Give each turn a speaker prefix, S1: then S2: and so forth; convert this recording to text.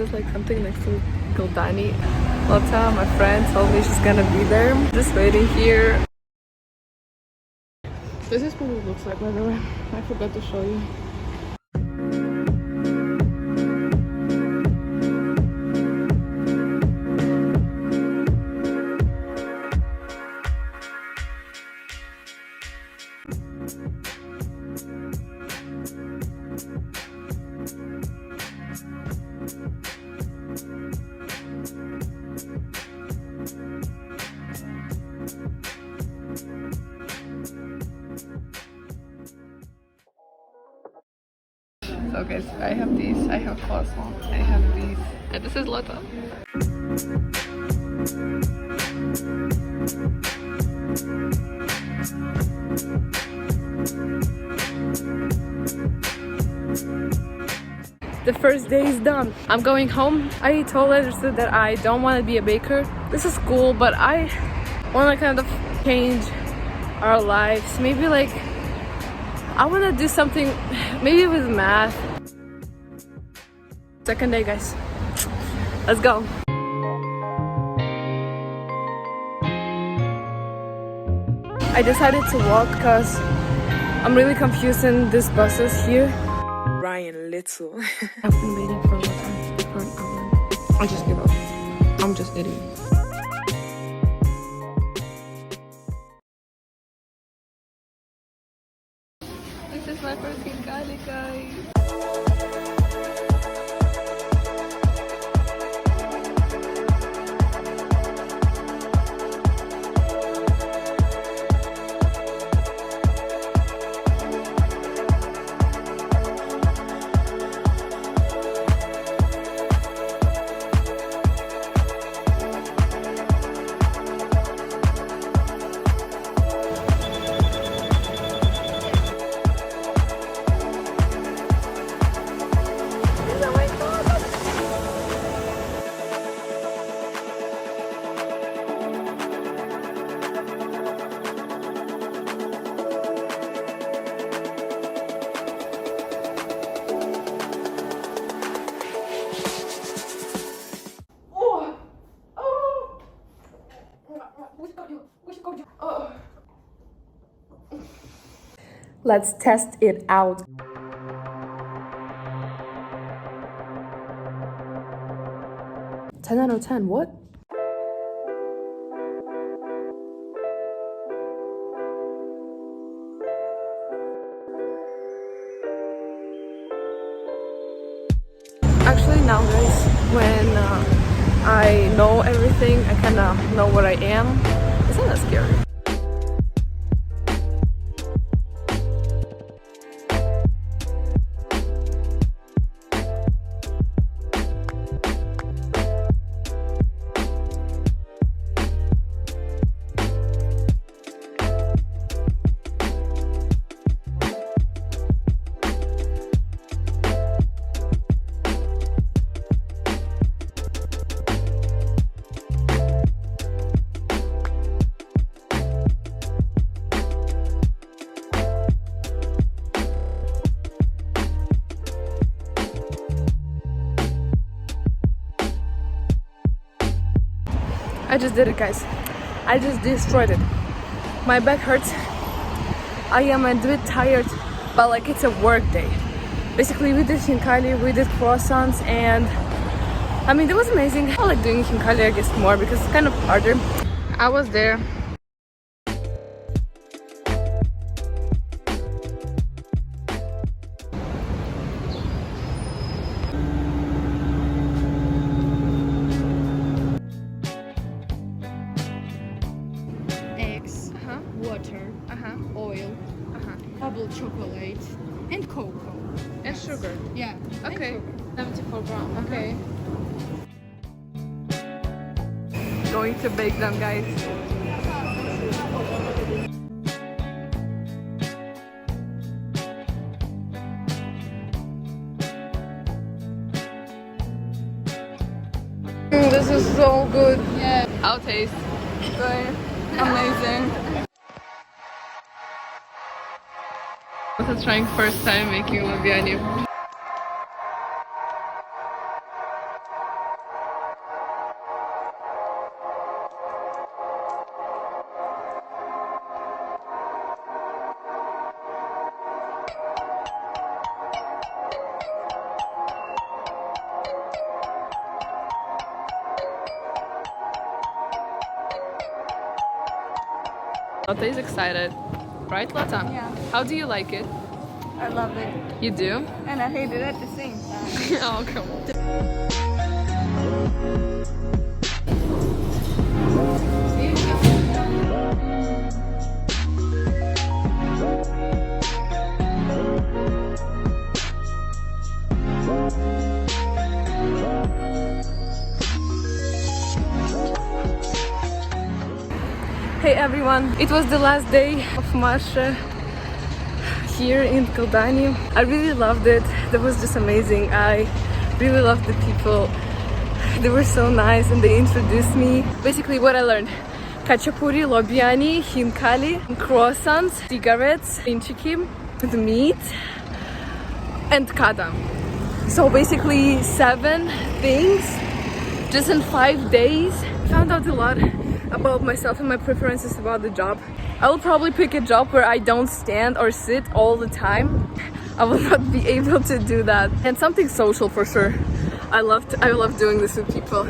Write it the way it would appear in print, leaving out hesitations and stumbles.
S1: is like something next to Goldani. Lota, my friend, told me she's gonna be there. Just waiting here. This is what it looks like, by the way. I forgot to show you. So guys, I have these, I have croissant, I have these, and this is Lota. The first day is done. I'm going home. I told Edison that I don't want to be a baker. This is cool, but I want to kind of change our lives. Maybe like I want to do something maybe with math. Second day, guys. Let's go. I decided to walk because I'm really confused in these buses here. Ryan Little. I've been waiting for a long time, for an hour. I just give up. I'm just eating. This is my first Kigali, guys. Let's test it out. Ten out of 10, what? Actually now guys, when I know everything, I kind of know what I am. It's not that scary. I just did it, guys. I just destroyed it. My back hurts. I am a bit tired, but like it's a work day. Basically, we did khinkali, we did croissants, and I mean, it was amazing. I like doing khinkali, I guess, more because it's kind of harder. I was there.
S2: Water, oil, bubble chocolate, and cocoa.
S1: And sugar.
S2: Yeah.
S1: Okay. 74 grams. Okay. Going to bake them, guys. This is so good.
S2: Yeah.
S1: I'll taste. Good. Amazing. I was trying first time making biryani. Lotta is excited. Right, Lotta?
S2: Yeah.
S1: How do you like it?
S2: I love it.
S1: You do?
S2: And I hate it at the same time.
S1: Oh, come on. Hey everyone, it was the last day of Marsche here in Kildani. I really loved it. That was just amazing. I really loved the people. They were so nice and they introduced me. Basically what I learned: Khachapuri, lobiani, hinkali, croissants, cigarettes, inchikim with meat, and kadam. So basically 7 things just in 5 days. Found out a lot about myself and my preferences about the job. I will probably pick a job where I don't stand or sit all the time. I will not be able to do that. And something social for sure. I love doing this with people.